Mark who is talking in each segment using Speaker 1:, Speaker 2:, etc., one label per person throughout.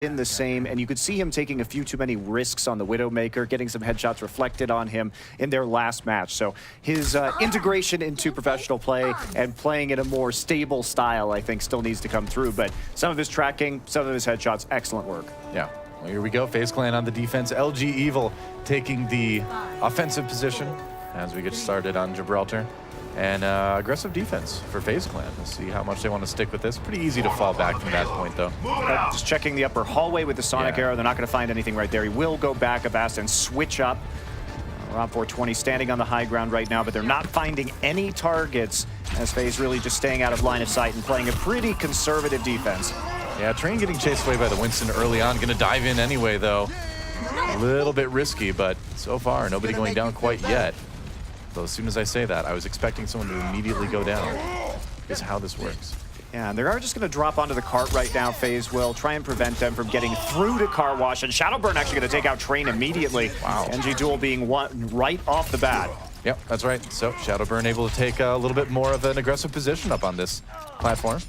Speaker 1: in the same, and you could see him taking a few too many risks on the Widowmaker, getting some headshots reflected on him in their last match. So his integration into professional play and playing in a more stable style, I think, still needs to come through. But some of his tracking, some of his headshots, excellent work.
Speaker 2: Yeah. Well, here we go. FaZe Clan on the defense. LG Evil taking the offensive position as we get started on Gibraltar. And aggressive defense for FaZe Clan. Let's see how much they want to stick with this. Pretty easy to fall back from that point, though.
Speaker 1: Just checking the upper hallway with the Sonic Arrow. They're not going to find anything right there. He will go back Avast and switch up. Rob 420 standing on the high ground right now, but they're not finding any targets as FaZe really just staying out of line of sight and playing a pretty conservative defense.
Speaker 2: Yeah, Train getting chased away by the Winston early on. Going to dive in anyway, though. A little bit risky, but so far, nobody going down quite yet. Though as soon as I say that, I was expecting someone to immediately go down. Is how this works.
Speaker 1: Yeah, and they are just going to drop onto the cart right now. FaZe will try and prevent them from getting through to Car Wash, and Shadowburn actually going to take out Train immediately. Wow. NG Duel being one right off the bat.
Speaker 2: Yep, that's right. So Shadowburn able to take a little bit more of an aggressive position up on this platform.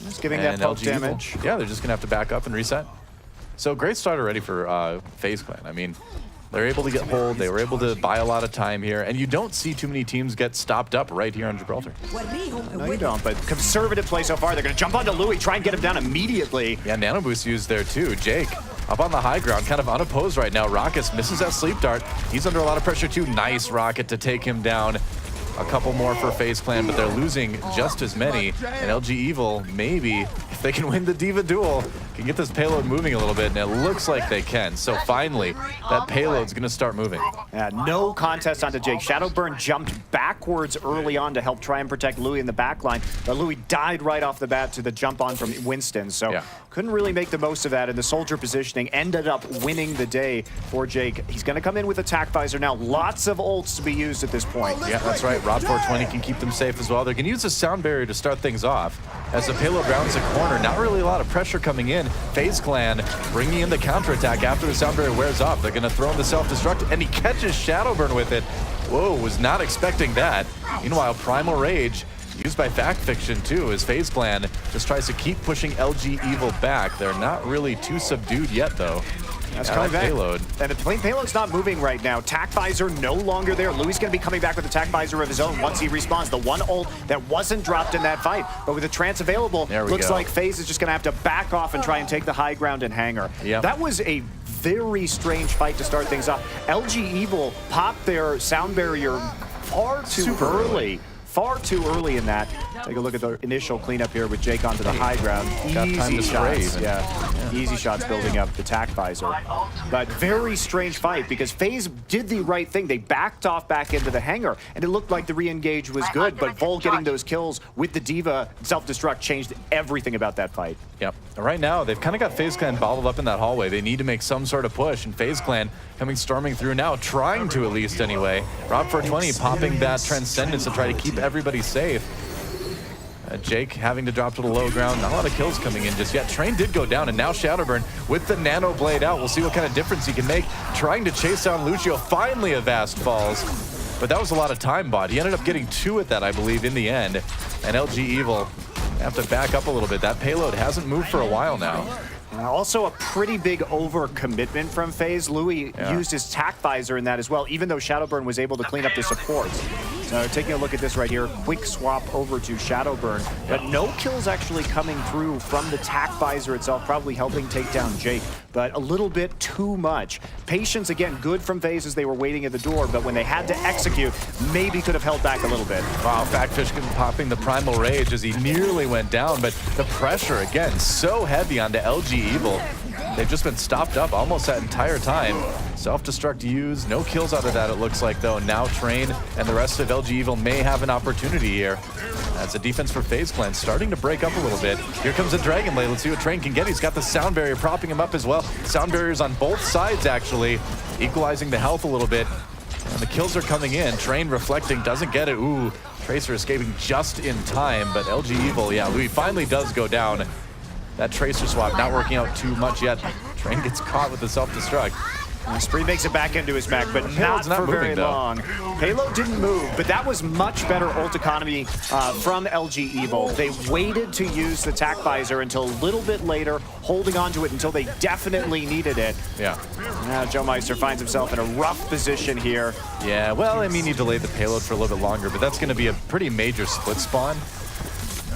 Speaker 1: Just giving that poke damage.
Speaker 2: Evil. Yeah, they're just going to have to back up and reset. So great start already for FaZe Clan. I mean, they're able to get hold, they were able to buy a lot of time here, and you don't see too many teams get stopped up right here on Gibraltar.
Speaker 1: No, you don't, but conservative play so far. They're going to jump onto Louis, try and get him down immediately.
Speaker 2: Yeah, Nano Boost used there too. Jake up on the high ground, kind of unopposed right now. Rockets misses that sleep dart. He's under a lot of pressure too. Nice Rocket to take him down. A couple more for FaZe Clan, but they're losing just as many. And LG Evil, maybe, if they can win the Diva Duel, can get this payload moving a little bit, and it looks like they can. So finally, that payload's going to start moving.
Speaker 1: Yeah, no contest onto Jake. Shadowburn jumped backwards early on to help try and protect Louis in the backline, but Louis died right off the bat to the jump on from Winston. So couldn't really make the most of that, and the soldier positioning ended up winning the day for Jake. He's going to come in with attack visor now. Lots of ults to be used at this point.
Speaker 2: Yeah, that's right. Rob 420 can keep them safe as well. They're going to use the sound barrier to start things off. As the payload rounds the corner, not really a lot of pressure coming in. FaZe Clan bringing in the counterattack after the sound barrier wears off. They're going to throw in the self-destruct, and he catches Shadowburn with it. Whoa, was not expecting that. Meanwhile, Primal Rage, used by Fact Fiction too, as FaZe Clan just tries to keep pushing LG Evil back. They're not really too subdued yet, though.
Speaker 1: That's coming back.
Speaker 2: Payload.
Speaker 1: And the payload's not moving right now. Tac visor no longer there. Louis going to be coming back with a tac visor of his own once he respawns. The one ult that wasn't dropped in that fight, but with the trance available, looks like FaZe is just going to have to back off and try and take the high ground and hangar. Yep. That was a very strange fight to start things off. LG Evil popped their sound barrier far too early. Far too early in that. Take a look at the initial cleanup here with Jake onto the high ground. Easy shots. Easy shots building up the tac visor. But very strange fight because FaZe did the right thing. They backed off back into the hangar, and it looked like the re-engage was good, but Vol getting those kills with the Diva self-destruct changed everything about that fight.
Speaker 2: Yep. Right now, they've kind of got FaZe Clan bottled up in that hallway. They need to make some sort of push, and FaZe Clan coming storming through now, trying to at least anyway. Rob 420 popping that Transcendence to try to keep everybody safe. Jake having to drop to the low ground. Not a lot of kills coming in just yet. Train did go down, and now Shadowburn with the Nano Blade out. We'll see what kind of difference he can make. Trying to chase down Lucio. Finally, Avast falls. But that was a lot of time bought. He ended up getting 2 at that, I believe, in the end. And LG Evil have to back up a little bit. That payload hasn't moved for a while now.
Speaker 1: Also a pretty big overcommitment from FaZe. Louis used his tac visor in that as well, even though Shadowburn was able to clean up the supports. So taking a look at this right here, quick swap over to Shadowburn, but no kills actually coming through from the tac visor itself, probably helping take down Jake, but a little bit too much. Patience, again, good from FaZe as they were waiting at the door, but when they had to execute, maybe could have held back a little bit.
Speaker 2: Wow, Backfish popping the Primal Rage as he nearly went down, but the pressure, again, so heavy onto LG Evil. They've just been stopped up almost that entire time. Self-destruct used, no kills out of that it looks like though. Now Train and the rest of LG Evil may have an opportunity here. That's a defense for FaZe Clan starting to break up a little bit. Here comes a Dragon Blade. Let's see what Train can get. He's got the sound barrier propping him up as well. Sound barriers on both sides actually, equalizing the health a little bit. And the kills are coming in. Train reflecting, doesn't get it. Ooh, Tracer escaping just in time, but LG Evil, yeah, Louis finally does go down. That Tracer swap not working out too much yet. Train gets caught with the self-destruct.
Speaker 1: Spree makes it back into his mech, but not for very long. Payload didn't move, but that was much better ult economy from LG Evil. They waited to use the tac visor until a little bit later, holding on to it until they definitely needed it.
Speaker 2: Yeah.
Speaker 1: Now Joe Meister finds himself in a rough position here.
Speaker 2: Yeah, well, I mean, you delayed the payload for a little bit longer, but that's going to be a pretty major split spawn.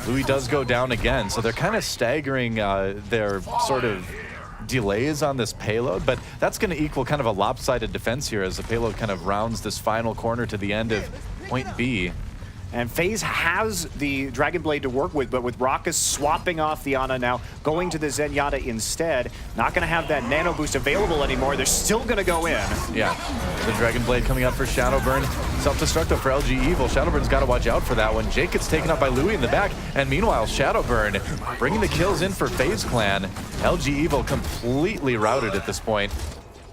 Speaker 2: Louis does go down again, so they're kind of staggering their sort of delays on this payload, but that's going to equal kind of a lopsided defense here as the payload kind of rounds this final corner to the end of point B.
Speaker 1: And FaZe has the Dragon Blade to work with, but with Rockus swapping off the Ana now, going to the Zenyatta instead, not going to have that nano boost available anymore. They're still going to go in.
Speaker 2: Yeah, the Dragon Blade coming up for Shadowburn. Self-destructive for LG Evil. Shadowburn's got to watch out for that one. Jake gets taken up by Louis in the back, and meanwhile, Shadowburn bringing the kills in for FaZe Clan. LG Evil completely routed at this point.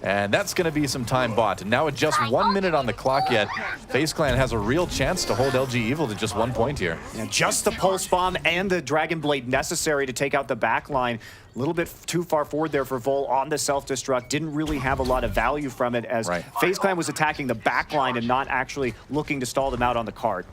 Speaker 2: And that's going to be some time bought. And now with just 1 minute on the clock yet, FaZe Clan has a real chance to hold LG Evil to just 1 point here.
Speaker 1: And just the Pulse Bomb and the Dragon Blade necessary to take out the back line. A little bit too far forward there for Vol on the self-destruct. Didn't really have a lot of value from it as FaZe Clan was attacking the back line and not actually looking to stall them out on the cart.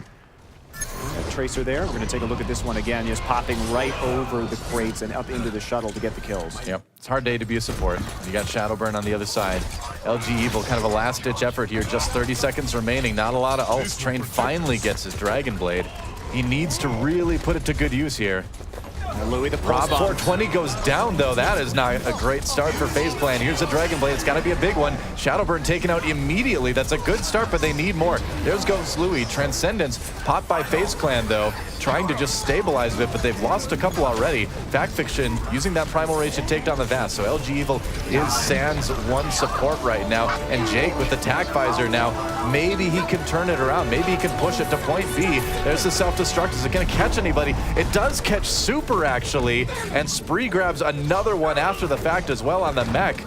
Speaker 1: Tracer there. We're going to take a look at this one again, just popping right over the crates and up into the shuttle to get the kills.
Speaker 2: Yep, it's a hard day to be a support. You got Shadowburn on the other side. LG Evil, kind of a last-ditch effort here. Just 30 seconds remaining. Not a lot of ults. Train finally gets his Dragon Blade. He needs to really put it to good use here.
Speaker 1: Louis the
Speaker 2: Rob 420 goes down, though. That is not a great start for FaZe Clan. Here's the Dragon Blade. It's got to be a big one. Shadowburn taken out immediately. That's a good start, but they need more. There goes Louis. Transcendence popped by FaZe Clan, though, trying to just stabilize it, but they've lost a couple already. Fact Fiction using that Primal Rage to take down the Vast. So LG Evil is sans one support right now. And Jake with the tac visor now. Maybe he can turn it around. Maybe he can push it to point B. There's the self-destruct. Is it going to catch anybody? It does catch Super, actually, and Spree grabs another one after the fact as well on the mech.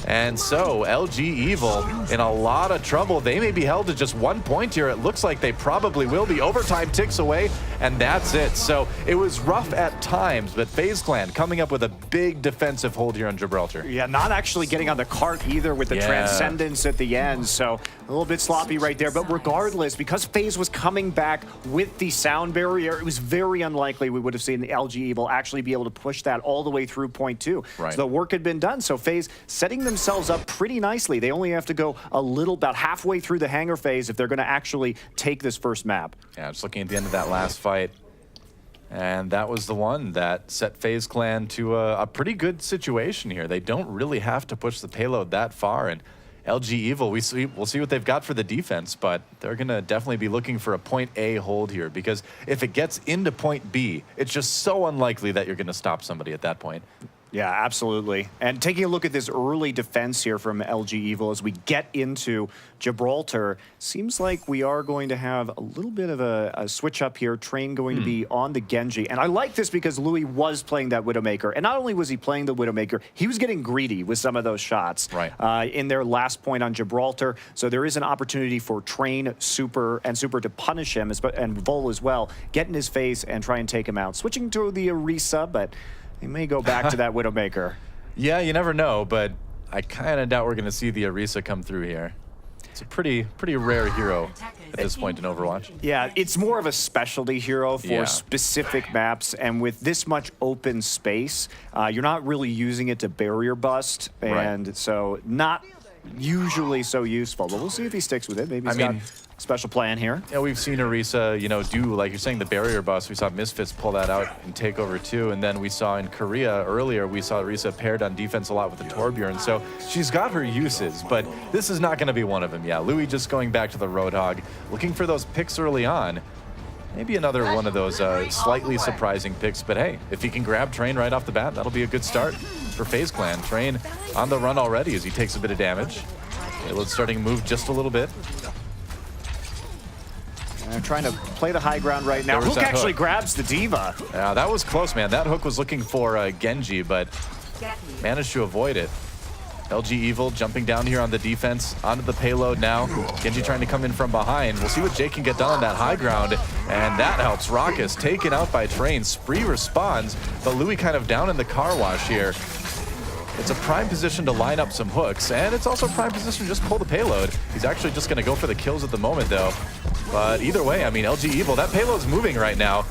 Speaker 2: And so LG Evil in a lot of trouble. They may be held to just 1 point here. It looks like they probably will be. Overtime ticks away, and that's it. So it was rough at times, but FaZe Clan coming up with a big defensive hold here on Gibraltar.
Speaker 1: Yeah, not actually getting on the cart either with the Transcendence at the end. So a little bit sloppy right there. But regardless, because FaZe was coming back with the sound barrier, it was very unlikely we would have seen the LG Evil actually be able to push that all the way through point 2.
Speaker 2: Right.
Speaker 1: So the work had been done. So FaZe setting themselves up pretty nicely. They only have to go about halfway through the hangar phase if they're going to actually take this first map.
Speaker 2: Yeah, just looking at the end of that last fight. And that was the one that set FaZe Clan to a pretty good situation here. They don't really have to push the payload that far. And LG Evil, we'll see what they've got for the defense, but they're going to definitely be looking for a point A hold here, because if it gets into point B, it's just so unlikely that you're going to stop somebody at that point.
Speaker 1: Yeah, absolutely. And taking a look at this early defense here from LG Evil as we get into Gibraltar, seems like we are going to have a little bit of a switch up here. Train going to be on the Genji. And I like this because Louis was playing that Widowmaker. And not only was he playing the Widowmaker, he was getting greedy with some of those shots in their last point on Gibraltar. So there is an opportunity for Train, Super to punish him, and Vol as well, get in his face and try and take him out. Switching to the Orisa, but they may go back to that Widowmaker.
Speaker 2: Yeah, you never know, but I kind of doubt we're going to see the Orisa come through here. It's a pretty rare hero at this point in Overwatch.
Speaker 1: Yeah, it's more of a specialty hero for specific maps, and with this much open space, you're not really using it to barrier bust, and so not usually so useful. But we'll see if he sticks with it. Maybe he's got a special plan here.
Speaker 2: Yeah, we've seen Orisa, do, like you're saying, the barrier bust. We saw Misfits pull that out and take over too. And then we saw in Korea earlier, we saw Orisa paired on defense a lot with the Torbjorn. So she's got her uses, but this is not going to be one of them. Yeah, Louis just going back to the Roadhog, looking for those picks early on. Maybe another one of those slightly surprising picks, but hey, if he can grab Train right off the bat, that'll be a good start for FaZe Clan. Train on the run already as he takes a bit of damage. Payload starting to move just a little bit.
Speaker 1: They're trying to play the high ground right now. Hook actually grabs the Diva.
Speaker 2: Yeah, that was close, man. That hook was looking for Genji, but managed to avoid it. LG Evil jumping down here on the defense, onto the payload now. Genji trying to come in from behind. We'll see what Jake can get done on that high ground, and that helps. Rockus taken out by Train. Spree responds, but Louis kind of down in the car wash here. It's a prime position to line up some hooks, and it's also a prime position to just pull the payload. He's actually just going to go for the kills at the moment, though. But either way, I mean, LG Evil, that payload's moving right now.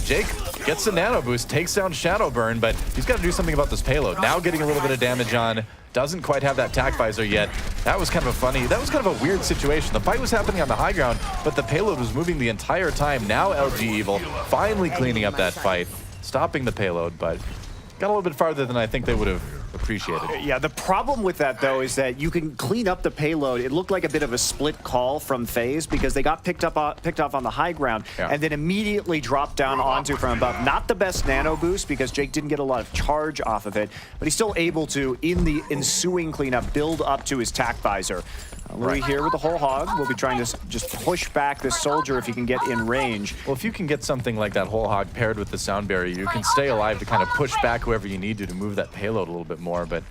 Speaker 2: Jake gets the nano boost, takes down Shadowburn, but he's got to do something about this payload. Now getting a little bit of damage on, doesn't quite have that tack visor yet. That was kind of a weird situation. The fight was happening on the high ground, but the payload was moving the entire time. Now LG Evil finally cleaning up that fight, stopping the payload, but got a little bit farther than I think they would have appreciated.
Speaker 1: Yeah, the problem with that, though, is that you can clean up the payload. It looked like a bit of a split call from FaZe because they got picked off on the high ground and then immediately dropped down onto from above. Not the best nano boost because Jake didn't get a lot of charge off of it, but he's still able to, in the ensuing cleanup, build up to his tack visor. Louis here with the whole hog. We'll be trying to just push back this soldier if he can get in range.
Speaker 2: Well, if you can get something like that whole hog paired with the sound barrier, you can stay alive to kind of push back whoever you need to move that payload a little bit more. But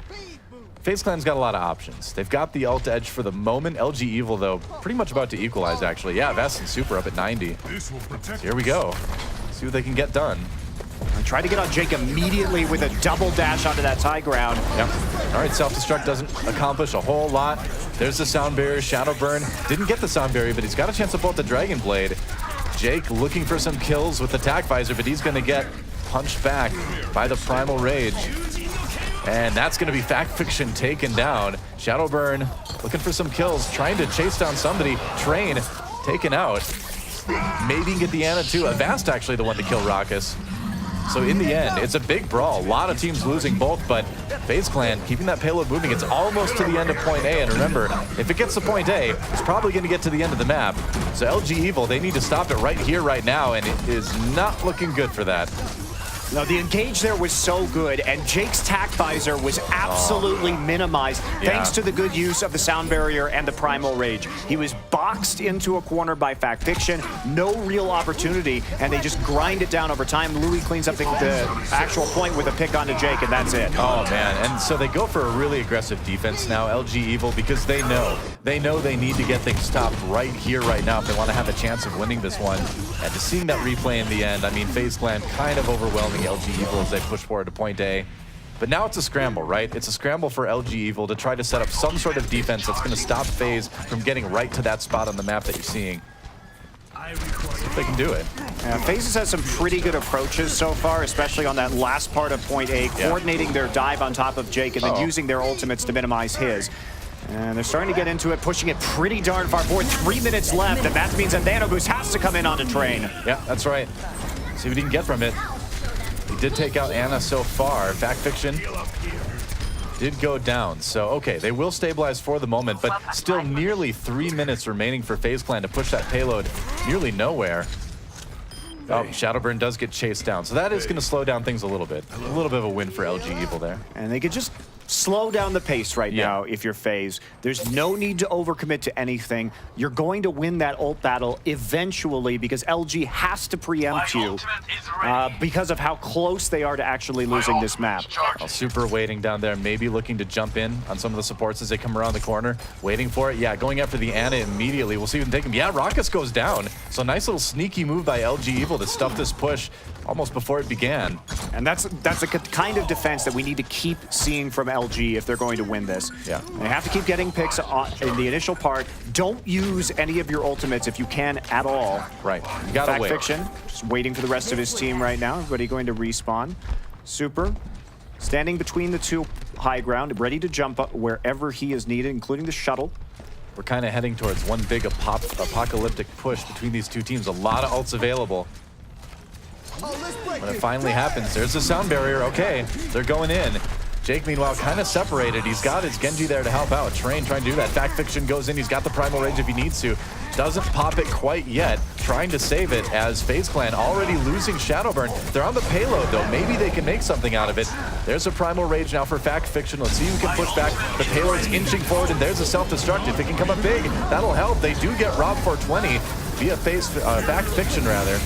Speaker 2: FaZe Clan's got a lot of options. They've got the ult edge for the moment. LG Evil, though, pretty much about to equalize, actually. Yeah, Vest and Super up at 90. So here we go. See what they can get done.
Speaker 1: Try to get on Jake immediately with a double dash onto that high ground.
Speaker 2: Yep. All right, self-destruct doesn't accomplish a whole lot. There's the sound barrier. Shadowburn didn't get the sound barrier, but he's got a chance to pull out the Dragon Blade. Jake looking for some kills with the tack visor, but he's going to get punched back by the Primal Rage. And that's going to be Fact Fiction taken down. Shadowburn looking for some kills, trying to chase down somebody. Train taken out. Maybe get the Ana too. Avast actually the one to kill Raucus. So in the end, it's a big brawl. A lot of teams losing both, but FaZe Clan keeping that payload moving. It's almost to the end of point A, and remember, if it gets to point A, it's probably going to get to the end of the map. So LG Evil, they need to stop it right here, right now, and it is not looking good for that.
Speaker 1: No, the engage there was so good, and Jake's tack visor was absolutely minimized thanks to the good use of the sound barrier and the Primal Rage. He was boxed into a corner by Fact Fiction, no real opportunity, and they just grind it down over time. Louis cleans up the actual point with a pick onto Jake, and that's it.
Speaker 2: Oh, man, and so they go for a really aggressive defense now, LG Evil, because they know they need to get things stopped right here, right now, if they want to have a chance of winning this one. And just seeing that replay in the end, I mean, FaZe Clan kind of overwhelming LG Evil as they push forward to point A. But now it's a scramble, right? It's a scramble for LG Evil to try to set up some sort of defense that's going to stop FaZe from getting right to that spot on the map that you're seeing. See if they can do it.
Speaker 1: Yeah, FaZe has some pretty good approaches so far, especially on that last part of point A, coordinating their dive on top of Jake and then using their ultimates to minimize his. And they're starting to get into it, pushing it pretty darn far forward. 3 minutes left, and that means a nano boost has to come in on the train.
Speaker 2: Yeah, that's right. See what he can get from it. He did take out Ana so far. Fact Fiction did go down. So, okay, they will stabilize for the moment, but still nearly 3 minutes remaining for FaZe Clan to push that payload nearly nowhere. Oh, Shadowburn does get chased down. So that is going to slow down things a little bit. A little bit of a win for LG Evil there.
Speaker 1: And they could just slow down the pace right now if you're FaZe. There's no need to overcommit to anything. You're going to win that ult battle eventually because LG has to preempt you because of how close they are to actually losing this map.
Speaker 2: Super waiting down there, maybe looking to jump in on some of the supports as they come around the corner. Waiting for it. Yeah, going after the Ana immediately. We'll see if we can take him. Yeah, Raucus goes down. So nice little sneaky move by LG Evil to stuff this push almost before it began.
Speaker 1: And that's a kind of defense that we need to keep seeing from LG if they're going to win this.
Speaker 2: Yeah.
Speaker 1: They have to keep getting picks in the initial part. Don't use any of your ultimates if you can at all.
Speaker 2: Right. You gotta wait.
Speaker 1: Fact Fiction, just waiting for the rest of his team right now. Everybody going to respawn. Super, standing between the two high ground, ready to jump up wherever he is needed, including the shuttle.
Speaker 2: We're kind of heading towards one big apocalyptic push between these two teams. A lot of ults available. When it finally happens, there's the sound barrier. Okay, they're going in. Jake, meanwhile, kind of separated. He's got his Genji there to help out. Train trying to do that. Fact Fiction goes in. He's got the Primal Rage if he needs to. Doesn't pop it quite yet. Trying to save it as FaZe Clan already losing Shadowburn. They're on the payload, though. Maybe they can make something out of it. There's a Primal Rage now for Fact Fiction. Let's see who can push back. The payload's inching forward, and there's a self-destruct. If it can come up big, that'll help. They do get robbed for 20 via Fact Fiction, rather.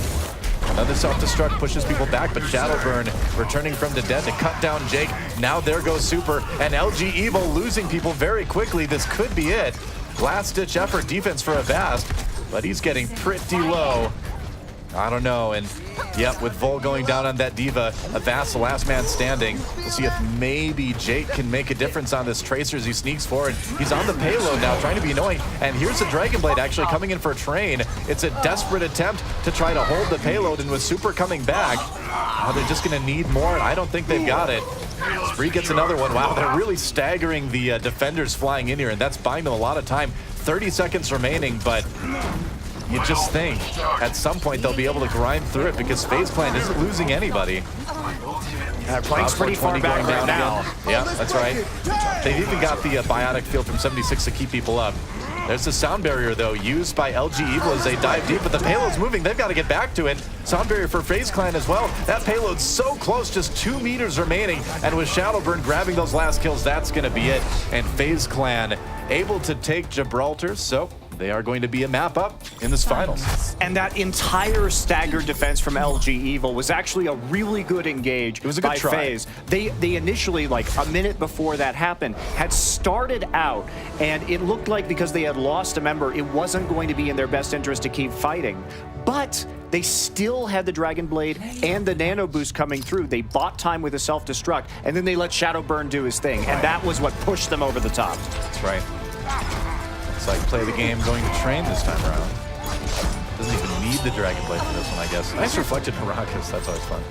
Speaker 2: Another self-destruct pushes people back, but Shadowburn returning from the dead to cut down Jake. Now there goes Super, and LG Evil losing people very quickly. This could be it. Last-ditch effort defense for Avast, but he's getting pretty low. I don't know, and yep, with Vol going down on that Diva, Avast the last man standing. We'll see if maybe Jake can make a difference on this Tracer as he sneaks forward. He's on the payload now, trying to be annoying, and here's the Dragon Blade actually coming in for a train. It's a desperate attempt to try to hold the payload, and with Super coming back, they're just gonna need more, and I don't think they've got it. Spree gets another one. Wow, they're really staggering the defenders flying in here, and that's buying them a lot of time. 30 seconds remaining, but you just think at some point they'll be able to grind through it because FaZe Clan isn't losing anybody.
Speaker 1: Playing's pretty far back right now.
Speaker 2: Yeah, that's right. They've even got the biotic field from 76 to keep people up. There's the sound barrier, though, used by LG Evil as they dive deep, but the payload's moving. They've got to get back to it. Sound barrier for FaZe Clan as well. That payload's so close, just 2 meters remaining, and with Shadowburn grabbing those last kills, that's going to be it. And FaZe Clan able to take Gibraltar, so they are going to be a map up in this finals.
Speaker 1: And that entire staggered defense from LG Evil was actually a really good engage.
Speaker 2: It was a good try.
Speaker 1: FaZe. They initially, like a minute before that happened, had started out, and it looked like because they had lost a member, it wasn't going to be in their best interest to keep fighting. But they still had the Dragon Blade and the Nano Boost coming through. They bought time with a self-destruct, and then they let Shadowburn do his thing, and that was what pushed them over the top.
Speaker 2: That's right. It's like play the game going to train this time around. Doesn't even need the Dragon Blade for this one, I guess. Nice reflected Maracas, that's always fun.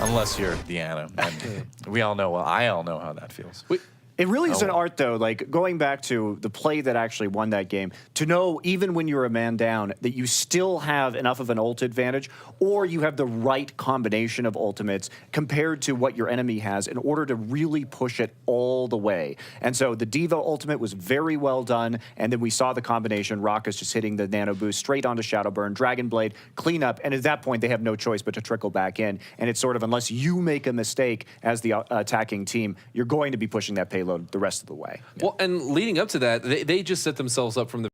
Speaker 2: Unless you're Deanna, and we all know, well, I all know how that feels.
Speaker 1: It really is an art, though, like going back to the play that actually won that game, to know even when you're a man down that you still have enough of an ult advantage, or you have the right combination of ultimates compared to what your enemy has in order to really push it all the way. And so the Diva ultimate was very well done, and then we saw the combination, Rockus just hitting the Nano Boost straight onto Shadowburn, Dragon Blade, clean up, and at that point they have no choice but to trickle back in. And it's sort of, unless you make a mistake as the attacking team, you're going to be pushing that payload the rest of the way.
Speaker 3: Well, and leading up to that, they just set themselves up from the